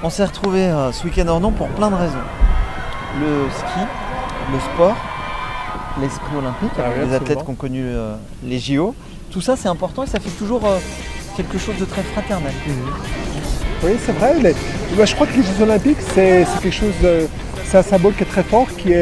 On s'est retrouvés ce week-end hors Normes pour plein de raisons. Le ski, le sport, l'esprit olympique, avec les athlètes qui ont connu les JO. Tout ça c'est important et ça fait toujours quelque chose de très fraternel. Oui, c'est vrai. Moi, je crois que les Jeux Olympiques, c'est quelque chose c'est un symbole qui est très fort, qui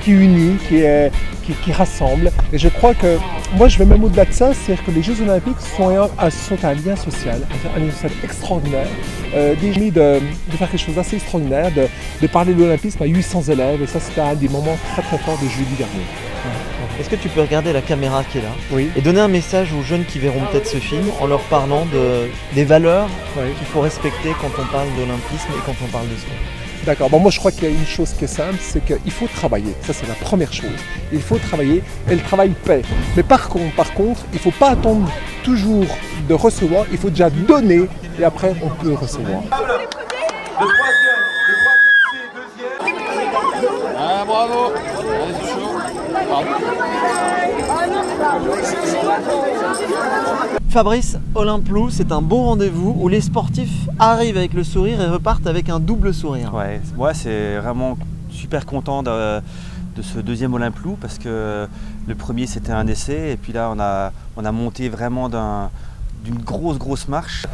unit, qui rassemble. Et je crois que, moi je vais même au-delà de ça, c'est-à-dire que les Jeux Olympiques sont un lien social, un lien social extraordinaire. Déjà de faire quelque chose d'assez extraordinaire, de parler de l'olympisme à 800 élèves, et ça c'était un des moments très très forts de jeudi dernier. Est-ce que tu peux regarder la caméra qui est là et donner un message aux jeunes qui verront peut-être ce film en leur parlant des valeurs qu'il faut respecter quand on parle d'olympisme et quand on parle de sport? D'accord, bon, moi je crois qu'il y a une chose qui est simple, c'est qu'il faut travailler, ça c'est la première chose. Il faut travailler et le travail paie. Mais par contre, il ne faut pas attendre toujours de recevoir, il faut déjà donner et après on peut recevoir. Le troisième, c'est deuxième. Ah bravo, allez, c'est chaud. Fabrice, Olymplou, c'est un beau rendez-vous où les sportifs arrivent avec le sourire et repartent avec un double sourire. Ouais, moi c'est vraiment super content de ce deuxième Olymplou parce que le premier c'était un essai et puis là on a monté vraiment d'une grosse marche.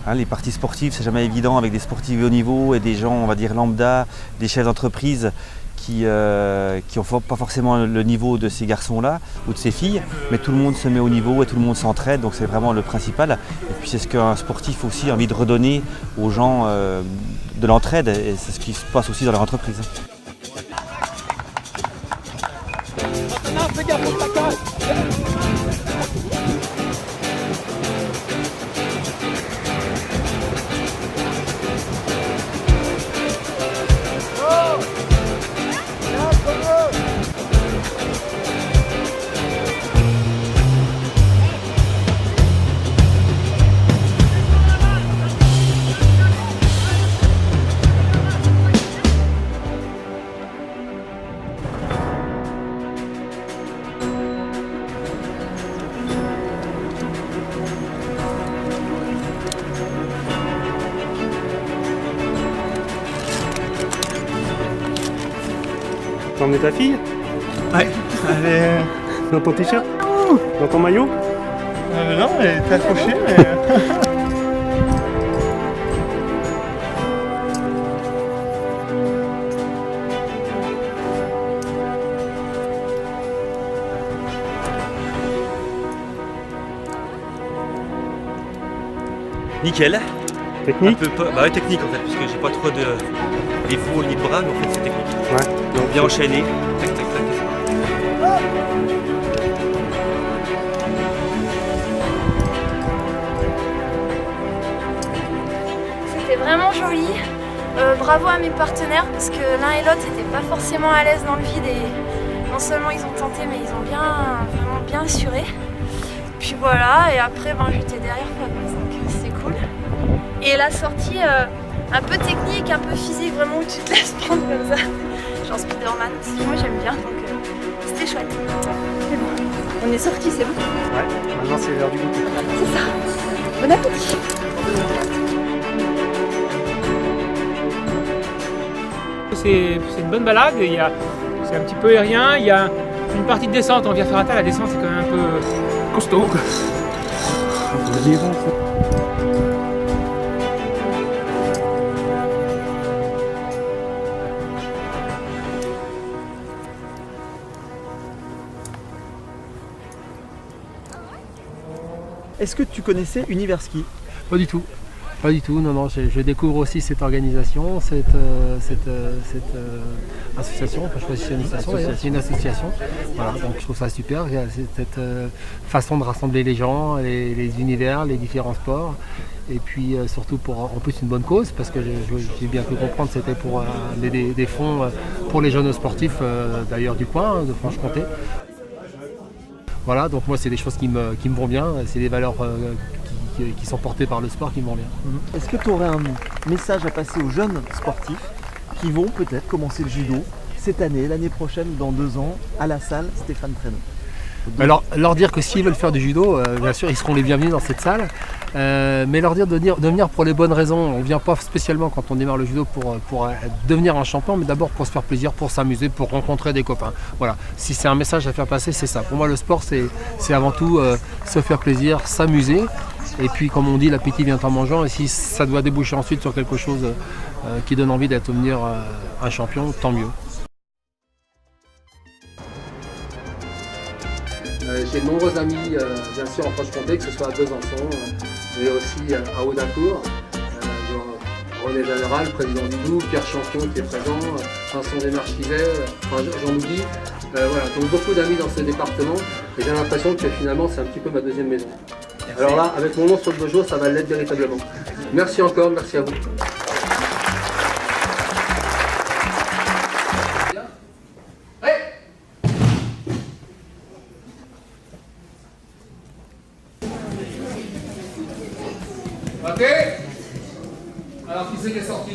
Hein, les parties sportives c'est jamais évident avec des sportifs de haut niveau et des gens on va dire lambda, des chefs d'entreprise qui n'ont pas forcément le niveau de ces garçons-là ou de ces filles, mais tout le monde se met au niveau et tout le monde s'entraide, donc c'est vraiment le principal. Et puis c'est ce qu'un sportif aussi a envie de redonner aux gens de l'entraide, et c'est ce qui se passe aussi dans leur entreprise. T'as emmené ta fille? Ouais, elle est... Dans ton t-shirt? Dans ton maillot? non, elle est accrochée, mais... Nickel. Technique? Ouais, technique en fait, parce que j'ai pas trop de défauts ni de bras, mais en fait c'est technique. Ouais. Donc bien enchaîné. Tac, tac, tac. C'était vraiment joli. Bravo à mes partenaires parce que l'un et l'autre n'étaient pas forcément à l'aise dans le vide et non seulement ils ont tenté mais ils ont vraiment bien assuré. Puis voilà, et après j'étais derrière Fabrice donc c'est cool. Et la sortie un peu technique, un peu physique, vraiment où tu te laisses prendre comme ça. Genre Spider-Man aussi, moi j'aime bien donc c'était chouette. C'est bon, on est sortis, c'est bon? Ouais, maintenant c'est l'heure du goûter. C'est ça. Bon appétit. C'est une bonne balade, c'est un petit peu aérien, il y a une partie de descente en Via Ferrata, la descente c'est quand même un peu costaud. Est-ce que tu connaissais Universki? Pas du tout. Pas du tout, non, je découvre aussi cette organisation, cette association, enfin je sais pas si c'est une association, c'est une association. Voilà, donc je trouve ça super, il y a cette façon de rassembler les gens, les univers, les différents sports. Et puis surtout pour en plus une bonne cause, parce que j'ai bien pu comprendre c'était pour des fonds pour les jeunes sportifs d'ailleurs du coin, de Franche-Comté. Voilà, donc moi c'est des choses qui me vont bien, c'est des valeurs qui sont portées par le sport qui me vont bien. Est-ce que tu aurais un message à passer aux jeunes sportifs qui vont peut-être commencer le judo cette année, l'année prochaine ou dans 2 ans, à la salle Stéphane Traîneau? Alors, leur dire que s'ils veulent faire du judo, bien sûr, ils seront les bienvenus dans cette salle. Mais leur dire de venir pour les bonnes raisons. On ne vient pas spécialement quand on démarre le judo pour devenir un champion, mais d'abord pour se faire plaisir, pour s'amuser, pour rencontrer des copains. Voilà, si c'est un message à faire passer, c'est ça. Pour moi, le sport, c'est avant tout se faire plaisir, s'amuser. Et puis, comme on dit, l'appétit vient en mangeant. Et si ça doit déboucher ensuite sur quelque chose qui donne envie d'être devenir un champion, tant mieux. J'ai de nombreux amis, bien sûr, en Franche-Comté, que ce soit à Besançon, mais aussi à Audincourt. René Général, président du Doubs, Pierre Champion qui est présent, Vincent Desmarchivet, j'en oublie. Voilà, donc beaucoup d'amis dans ce département. Et j'ai l'impression que finalement, c'est un petit peu ma deuxième maison. Merci. Alors là, avec mon nom sur le dojo, ça va l'être véritablement. Merci encore, merci à vous. Ok. Alors qui c'est qui est sorti?